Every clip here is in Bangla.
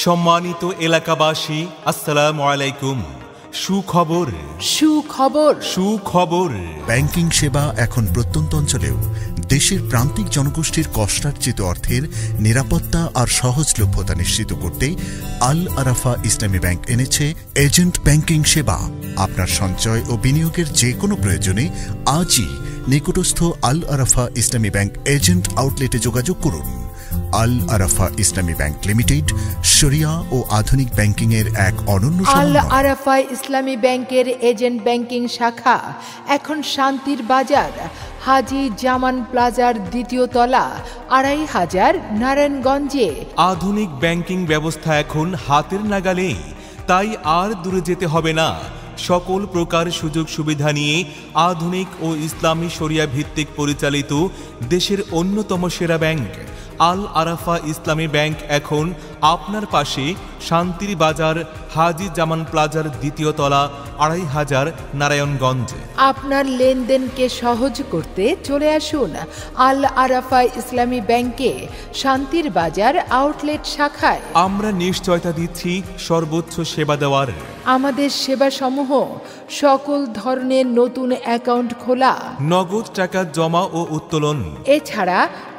সম্মানিত এলাকাবাসী, আসসালামু আলাইকুম। সুখবর সুখবর সুখবর। ব্যাংকিং সেবা এখন প্রত্যন্ত অঞ্চলেও দেশের প্রান্তিক জনগোষ্ঠীর কষ্টার্জিত অর্থের নিরাপত্তা আর সহজলভ্যতা নিশ্চিত করতে আল আরাফা ইসলামী ব্যাংক এনেছে এজেন্ট ব্যাংকিং সেবা। আপনার সঞ্চয় ও বিনিয়োগের যে কোনো প্রয়োজনে আজই নিকটস্থ আল আরাফা ইসলামী ব্যাংক এজেন্ট আউটলেটে যোগাযোগ করুন। আল আরাফা ইসলামী ব্যাংক লিমিটেড শরিয়া ও আধুনিক ব্যাংকিং এর এক অনন্য আল আরাফা ইসলামী ব্যাংকের এজেন্ট ব্যাংকিং শাখা এখন শান্তির বাজার, হাজী জামান প্লাজার দ্বিতীয় তলা, ২৫০০ নারায়ণগঞ্জে। আধুনিক ব্যাংকিং ব্যবস্থা এখন হাতের নাগালে, তাই আর দূরে যেতে হবে না। সকল প্রকার সুযোগ সুবিধা নিয়ে আধুনিক ও ইসলামী শরিয়া ভিত্তিক পরিচালিত দেশের অন্যতম সেরা ব্যাংক আল আরাফা ইসলামী ব্যাংক এখন আপনার পাশে শান্তির বাজার, হাজী জামান প্লাজার দ্বিতীয় তলা, ২৫০০ নারায়ণগঞ্জ। আপনার লেনদেনকে সহজ করতে চলে আসুন আল আরাফা ইসলামী ব্যাংকে শান্তির বাজার আউটলেট শাখায়। আমরা নিশ্চয়তা দিচ্ছি সর্বোচ্চ সেবা দেওয়ার। আমাদের সেবাসমূহ সকল ধরনের নতুন অ্যাকাউন্ট খোলা, নগদ টাকা জমা ও উত্তোলন, এছাড়া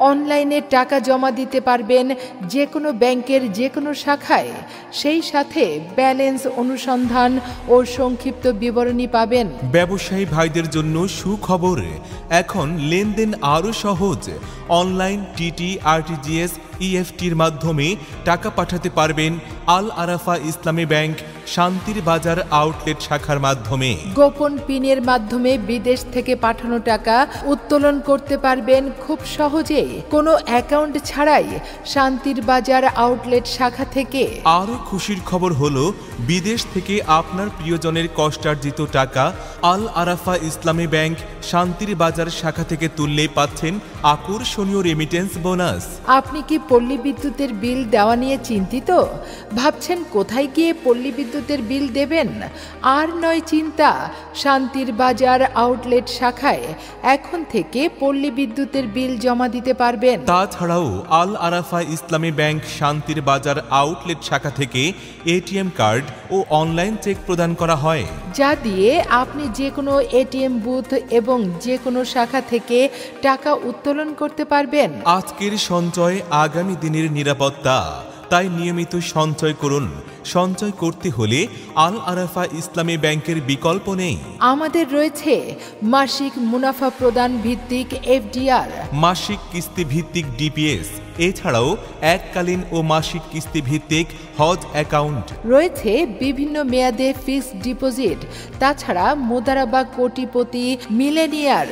অনলাইনে টাকা জমা দিতে পারবেন যে কোনো ব্যাংকের যে কোনো শাখায়। সেই সাথে ব্যালেন্স অনুসন্ধান ও সংক্ষিপ্ত বিবরণী পাবেন। ব্যবসায়ী ভাইদের জন্য সুখবর, এখন লেনদেন আরও সহজ। অনলাইন টিটি, আরটিজিএস, ইএফটির মাধ্যমে টাকা পাঠাতে পারবেন আল আরাফা ইসলামী ব্যাংক শান্তির বাজার আউটলেট শাখার মাধ্যমে। গোপন পিনের মাধ্যমে বিদেশ থেকে পাঠানো টাকা উত্তোলন করতে পারবেন খুব সহজে, কোনো অ্যাকাউন্ট ছাড়াই শান্তির বাজার আউটলেট শাখা থেকে। আরও খুশির খবর হলো, বিদেশ থেকে আপনার প্রিয়জনের কষ্টার্জিত টাকা আল আরাফা ইসলামী ব্যাংক শান্তির বাজার শাখা থেকে তুললেই পাচ্ছেন আকর্ষণীয় রেমিটেন্স বোনাস। আপনি কি পল্লী বিদ্যুতের বিল দেওয়া নিয়ে চিন্তিত? ভাবছেন কোথায় গিয়ে পল্লী বিদ্যুতের বিল দেবেন? আর নয় চিন্তা, শান্তির বাজার আউটলেট শাখায় এখন থেকে পল্লী বিদ্যুতের বিল জমা দিতে পারবেন। তাছাড়াও আল আরাফা ইসলামী ব্যাংক শান্তির বাজার আউটলেট শাখা থেকে এটিএম কার্ড ও অনলাইন চেক প্রদান করা হয়, যা দিয়ে আপনি যে কোনো এটিএম বুথ এবং যে কোনো শাখা থেকে টাকা উত্তোলন করতে পারবেন। আজকের সঞ্চয় আগামী দিনের নিরাপত্তা, তাই নিয়মিত সঞ্চয় করুন। সঞ্চয় করতে হলে আল আরাফা ইসলামী ব্যাংকের বিকল্প নেই। আমাদের রয়েছে মাসিক মুনাফা প্রদান ভিত্তিক এফডিআর, মাসিক কিস্তি ভিত্তিক ডিপিএস, এছাড়াও এককালীন ও মাসিক কিস্তি ভিত্তিক হজ অ্যাকাউন্ট রয়েছে বিভিন্ন মেয়াদে ফিক্সড ডিপোজিট। তাছাড়া মুদারাবা কোটিপতি, মিলেনিয়ার,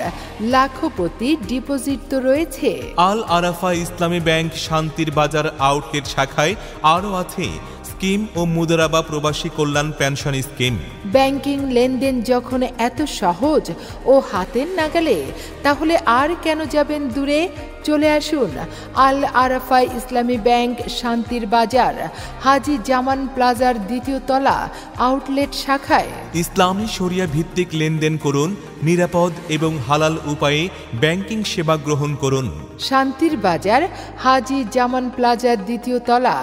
লাখপতি ডিপোজিট তো রয়েছে। আল আরাফা ইসলামী ব্যাংক শান্তির বাজার আউটলেট শাখায় আরও আছে স্কিম ও মুদারাবা প্রবাসী কল্যাণ পেনশন স্কিম। ব্যাংকিং লেনদেন যখন এত সহজ ও হাতের নাগালে, তাহলে আর কেন যাবেন দূরে? চলে আসুন আল আরাফা ইসলামী ব্যাংক শান্তির বাজার, হাজী জামান প্লাজার দ্বিতীয় তলা আউটলেট শাখায়। ইসলামী শরিয়া ভিত্তিক লেনদেন করুন, নিরাপদ এবং হালাল উপায়ে ব্যাংকিং সেবা গ্রহণ করুন। শান্তির বাজার, হাজী জামান প্লাজার দ্বিতীয় তলা,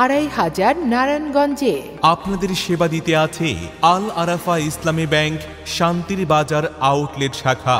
২৫০০ নারায়ণগঞ্জে। আপনাদের সেবা দিতে আছে আল আরাফা ইসলামী ব্যাংক শান্তির বাজার আউটলেট শাখা।